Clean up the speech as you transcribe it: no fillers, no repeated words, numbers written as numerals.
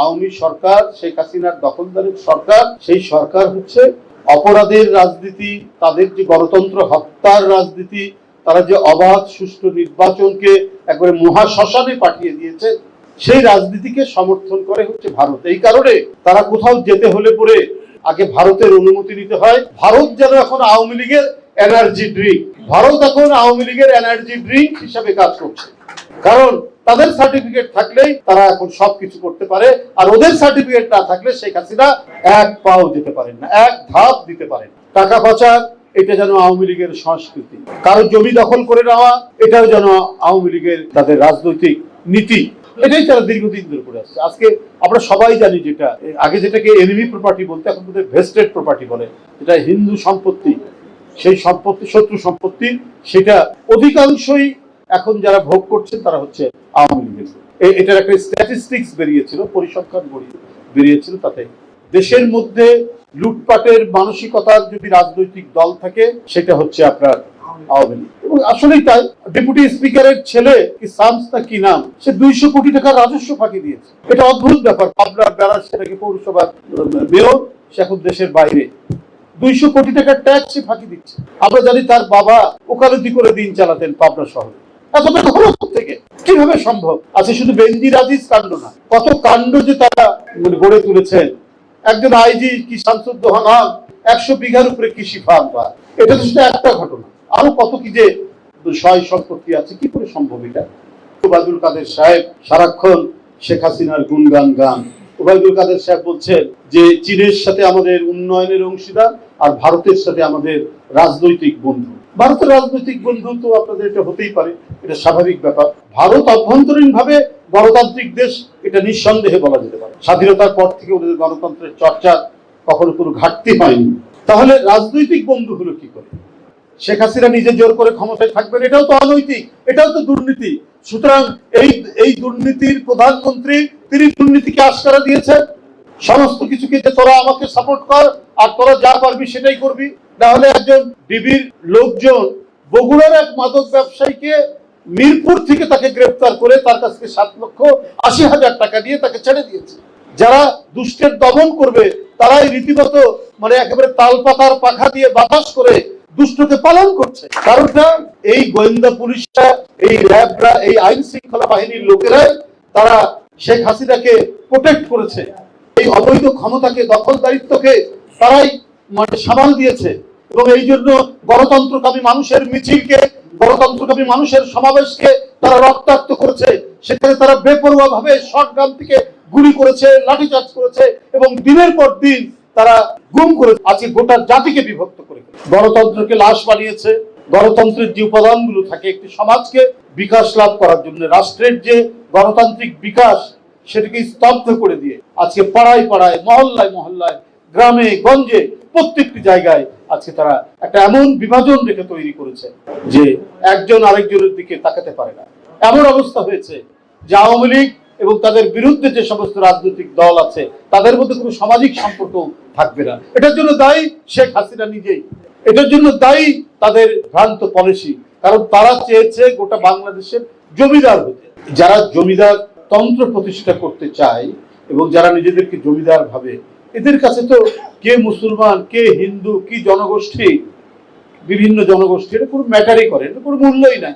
আওয়ামী সরকার, শেখ হাসিনার দখলদারি সরকার, সেই সরকার হচ্ছে অপরাধের রাজনীতি, তাদের যে গণতন্ত্র হত্যার রাজনীতি, তারা যে অবাধ সুষ্ঠু নির্বাচনকে একবারে মহাশ্মশানে পাঠিয়ে দিয়েছে, সেই রাজনীতিকে সমর্থন করে হচ্ছে ভারত। এই কারণে তারা কোথাও যেতে হলে পরে আগে ভারতের অনুমতি নিতে হয়। ভারত যেন এখন আওয়ামী লীগের এনার্জি ড্রিঙ্ক, ভারত এখন আওয়ামী লীগের এনার্জি ড্রিঙ্ক হিসাবে কাজ করছে। কারণ তাদের সার্টিফিকেট থাকলেই তারা এখন সবকিছু করতে পারে, আর ওদের সার্টিফিকেট না থাকলে শেখ হাসিনা এক পাও যেতে পারেন না, এক ধাপ দিতে পারেন। টাকা পাচার, এটা যেন আওয়ামী লীগের সংস্কৃতি। কারো জমি দখল করে নেওয়া, এটাও যেন আওয়ামী লীগের তাদের রাজনৈতিক নীতি। এটাই তারা দীর্ঘদিন ধরে করে আসছে। আজকে আমরা সবাই জানি, যেটা আগে যেটাকে এনিমি প্রপার্টি বলতে, এখন বোধহয় ভেস্টেড প্রপার্টি বলে, যেটা হিন্দু সম্পত্তি, সেই সম্পত্তি শত্রু সম্পত্তি, সেটা অধিকাংশই এখন যারা ভোগ করছেন তারা হচ্ছে আওয়ামী লীগের। এটার একটা স্ট্যাটিস্টিক্স বেরিয়েছিল, পরিসংখ্যান বেরিয়েছিল, তাতে দেশের মধ্যে লুটপাটের মানসিকতার যদি রাজনৈতিক দল থাকে সেটা হচ্ছে আপনার আওয়ামী লীগ। এবং আসলেই তাই। ডেপুটি স্পিকারের ছেলে কি শামস না কি নাম, সে 200 কোটি টাকার রাজস্ব ফাঁকি দিয়েছে। এটা অদ্ভুত ব্যাপার। পাবনার ব্যারাজ, সেটাকে পৌরসভার মেয়র, সে এখন দেশের বাইরে 200 কোটি টাকার ট্যাক্স সে ফাঁকি দিচ্ছে। আমরা জানি তার বাবা ওকালতি করে দিন চালাতেন পাবনা শহরে। এতটা খরচ থেকে কিভাবে সম্ভব? আচ্ছা, শুধু বেনজির আজিজ কাণ্ড না, কত কাণ্ড যে তারা গড়ে তুলেছেন। একজন আইজি কি শামসুদ্দোহান 100 বিঘার উপরে কৃষি ফার্ম, বা এটা তো শুধু একটা ঘটনা, আরো কত কি যে সয় সম্পত্তি আছে। কি করে সম্ভব এটা? ওবায়দুল কাদের সাহেব সারাক্ষণ শেখ হাসিনার গুণগান গান। ওবায়দুল কাদের সাহেব বলছেন যে চীনের সাথে আমাদের উন্নয়নের অংশীদার, আর ভারতের সাথে আমাদের রাজনৈতিক বন্ধু। ভারতের রাজনৈতিক বন্ধু তো আপনাদের এটা হতেই পারে, এটা স্বাভাবিক ব্যাপার। ভারত অভ্যন্তরীণ ভাবে গণতান্ত্রিক দেশ, এটা নিঃসন্দেহে বলা যেতে পারে। স্বাধীনতার পর থেকে ওদের গণতন্ত্রের চর্চা কখনো কোনো ঘাটতি হয়নি। তাহলে রাজনৈতিক বন্ধু হলো কি করে? শেখ হাসিনা নিজে জোর করে ক্ষমতায় থাকবেন, এটাও তো অনৈতিক, এটাও তো দুর্নীতি। সুতরাং এই দুর্নীতির প্রধানমন্ত্রী, তিনি দুর্নীতিকে আস্কারা দিয়েছেন। সমস্ত কিছুকে যে তোরা আমাকে সাপোর্ট কর, আর তোরা যা পারবি সেটাই করবি। না হলে একজন ডিবির লোকজন বগুড়ার এক মাদক ব্যবসায়ীকে মিরপুর থেকে তাকে গ্রেফতার করে তার কাছ থেকে 7,80,000 টাকা দিয়ে তাকে ছেড়ে দিয়েছে। যারা দুষ্টের দমন করবে তারাই রীতিমতো একেবারে তালপাতার পাখা দিয়ে বাতাস করে দুষ্টকে পালন করছে। কারণটা এই গোয়েন্দা পুলিশরা, এই র্যাবরা, এই আইন শৃঙ্খলা বাহিনীর লোকেরাই তারা শেখ হাসিনাকে প্রোটেক্ট করেছে। এই অবৈধ ক্ষমতাকে, দখলদারিত্বকে তারাই সামাল দিয়েছে। এবং এই জন্য গণতন্ত্রকামী মানুষের মিছিলকে, গণতন্ত্রকামী মানুষের সমাবেশকে তারা রক্তাক্ত করেছে। সেখানে তারা বেপরোয়া ভাবে শটগান থেকে গুলি করেছে, লাঠিচার্জ করেছে, এবং দিনের পর দিন তারা গুম করে আজকে গোটা জাতিকে বিভক্ত করে গণতন্ত্রকে লাশ বানিয়েছে। গণতন্ত্রের যে উপাদানগুলো থাকে একটি সমাজকে বিকাশ লাভ করার জন্য, রাষ্ট্রের যে গণতান্ত্রিক বিকাশ, সেটাকে স্তব্ধ করে দিয়ে আজকে পাড়ায় পাড়ায়, মহল্লায় মহল্লায়, গ্রামে গঞ্জে, প্রত্যেকটি জায়গায় আজকে তারা একটা এমন বিভাজন রেখে তৈরি করেছে যে একজন আরেকজনের দিকে তাকাতে পারে না। এমন অবস্থা হয়েছে যে আওয়ামী লীগ এবং তাদের বিরুদ্ধে যে সমস্ত রাজনৈতিক দল আছে তাদের মধ্যে কোনো সামাজিক সম্পর্ক থাকবে না। এটার জন্য দায়ী শেখ হাসিনা নিজেই, এটার জন্য দায়ী তাদের ভ্রান্ত পলিসি। কারণ তারা চেয়েছে গোটা বাংলাদেশের জমিদার হতে। যারা জমিদার তন্ত্র প্রতিষ্ঠা করতে চায় এবং যারা নিজেদেরকে জমিদার ভাবে, এদের কাছে তো কে মুসলমান, কে হিন্দু, কি জনগোষ্ঠী, বিভিন্ন জনগোষ্ঠী, এটা কোনো ম্যাটারই করে, এটা কোনো মূল্যই নাই।